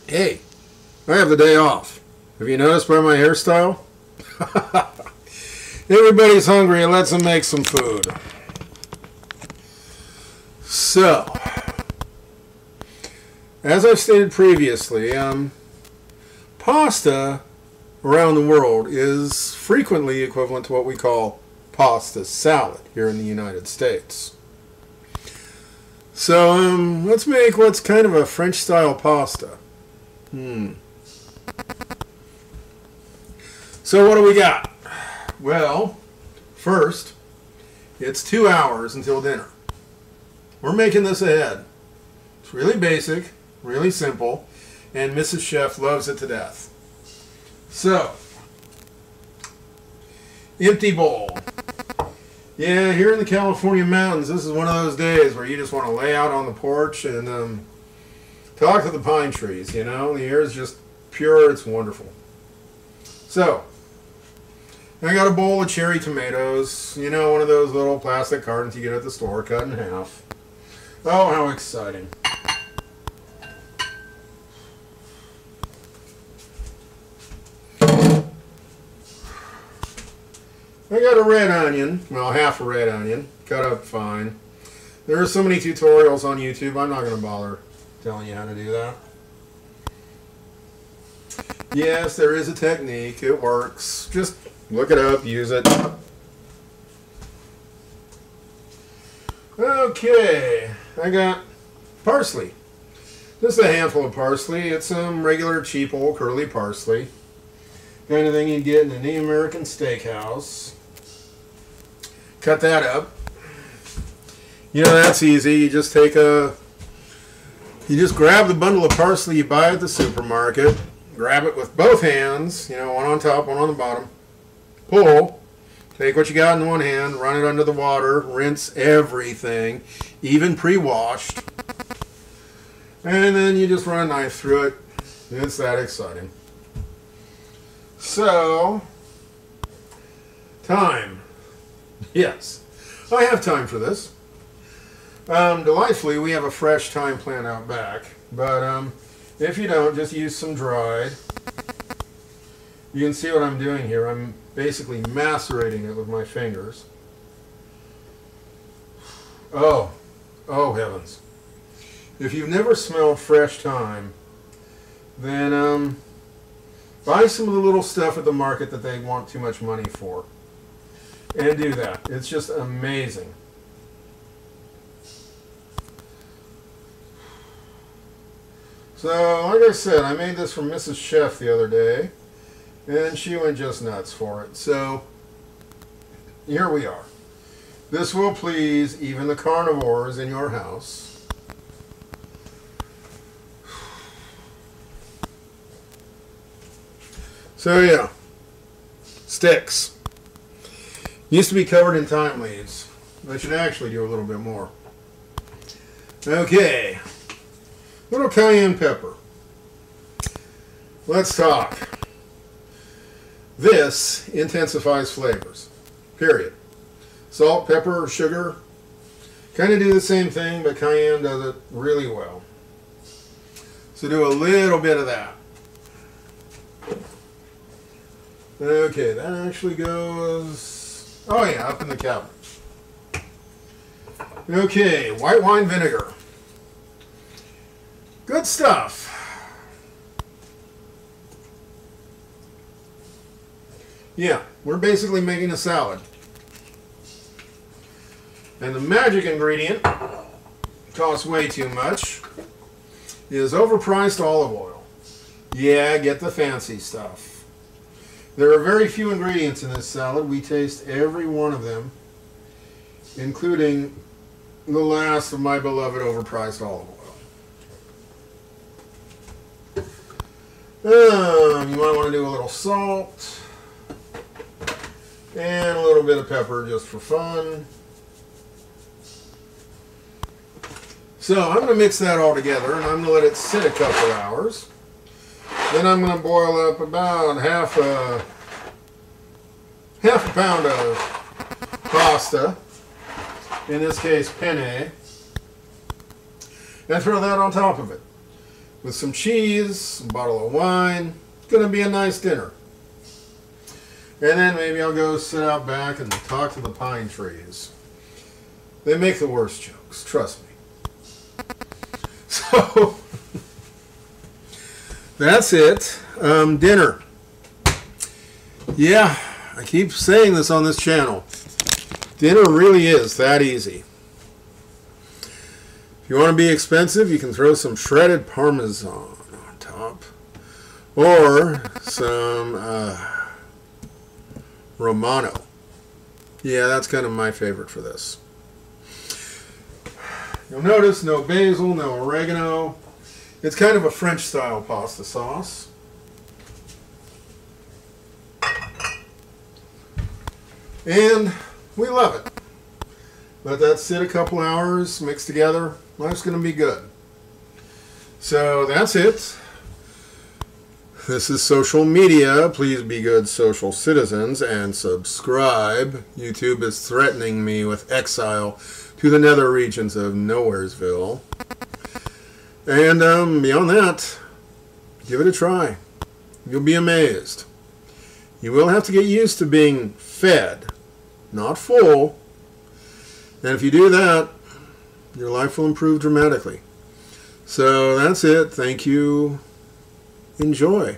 Hey, I have the day off. Have you noticed by my hairstyle? Everybody's hungry and let's them make some food. So, as I've stated previously, pasta around the world is frequently equivalent to what we call pasta salad here in the United States. So, let's make what's kind of a French-style pasta. So what do we got? Well, first, it's 2 hours until dinner. We're making this ahead. It's really basic, really simple, and Mrs. Chef loves it to death. So, empty bowl. Yeah, here in the California mountains, this is one of those days where you just want to lay out on the porch and talk to the pine trees, you know. The air is just pure, it's wonderful. So, I got a bowl of cherry tomatoes, you know, one of those little plastic cartons you get at the store, cut in half. Oh, how exciting. I got a red onion, well, half a red onion, cut up fine. There are so many tutorials on YouTube, I'm not going to bother telling you how to do that. Yes, there is a technique, it works. Just look it up, use it. Okay, I got parsley. Just a handful of parsley. It's some regular cheap old curly parsley. Kind of thing you'd get in any American steakhouse. Cut that up. You know, that's easy. You just take you just grab the bundle of parsley you buy at the supermarket. Grab it with both hands, you know, one on top, one on the bottom. Pull. Take what you got in one hand, run it under the water, rinse everything, even pre-washed. And then you just run a knife through it. It's that exciting. So, thyme. Yes, I have time for this. Delightfully, we have a fresh thyme plant out back, but if you don't, just use some dried. You can see what I'm doing here. I'm basically macerating it with my fingers. Oh heavens. If you've never smelled fresh thyme, then buy some of the little stuff at the market that they want too much money for. And do that. It's just amazing. So, like I said, I made this for Mrs. Chef the other day, and she went just nuts for it. So, here we are. This will please even the carnivores in your house. So, yeah. Sticks. Used to be covered in thyme leaves. I should actually do a little bit more. Okay. Little cayenne pepper. Let's talk. This intensifies flavors. Period. Salt, pepper, sugar kind of do the same thing, but cayenne does it really well. So do a little bit of that. Okay, that actually goes, oh yeah, up in the cabinet. Okay, white wine vinegar. Good stuff. Yeah, we're basically making a salad. And the magic ingredient, costs way too much, is overpriced olive oil. Yeah, get the fancy stuff. There are very few ingredients in this salad. We taste every one of them, including the last of my beloved overpriced olive oil. You might want to do a little salt and a little bit of pepper just for fun. So I'm going to mix that all together and I'm going to let it sit a couple hours. Then I'm going to boil up about half a pound of pasta, in this case penne, and throw that on top of it. with some cheese, a bottle of wine. It's going to be a nice dinner. And then maybe I'll go sit out back and talk to the pine trees. They make the worst jokes, trust me. So, that's it. Dinner. Yeah, I keep saying this on this channel. Dinner really is that easy. If you want to be expensive, you can throw some shredded Parmesan on top. Or some Romano. Yeah, that's kind of my favorite for this. You'll notice no basil, no oregano. It's kind of a French style pasta sauce. And we love it. Let that sit a couple hours, mix together. Life's going to be good. So that's it. This is social media. Please be good social citizens and subscribe. YouTube is threatening me with exile to the nether regions of Nowheresville. And beyond that, give it a try. You'll be amazed. You will have to get used to being fed, not full. And if you do that, your life will improve dramatically. So that's it. Thank you. Enjoy.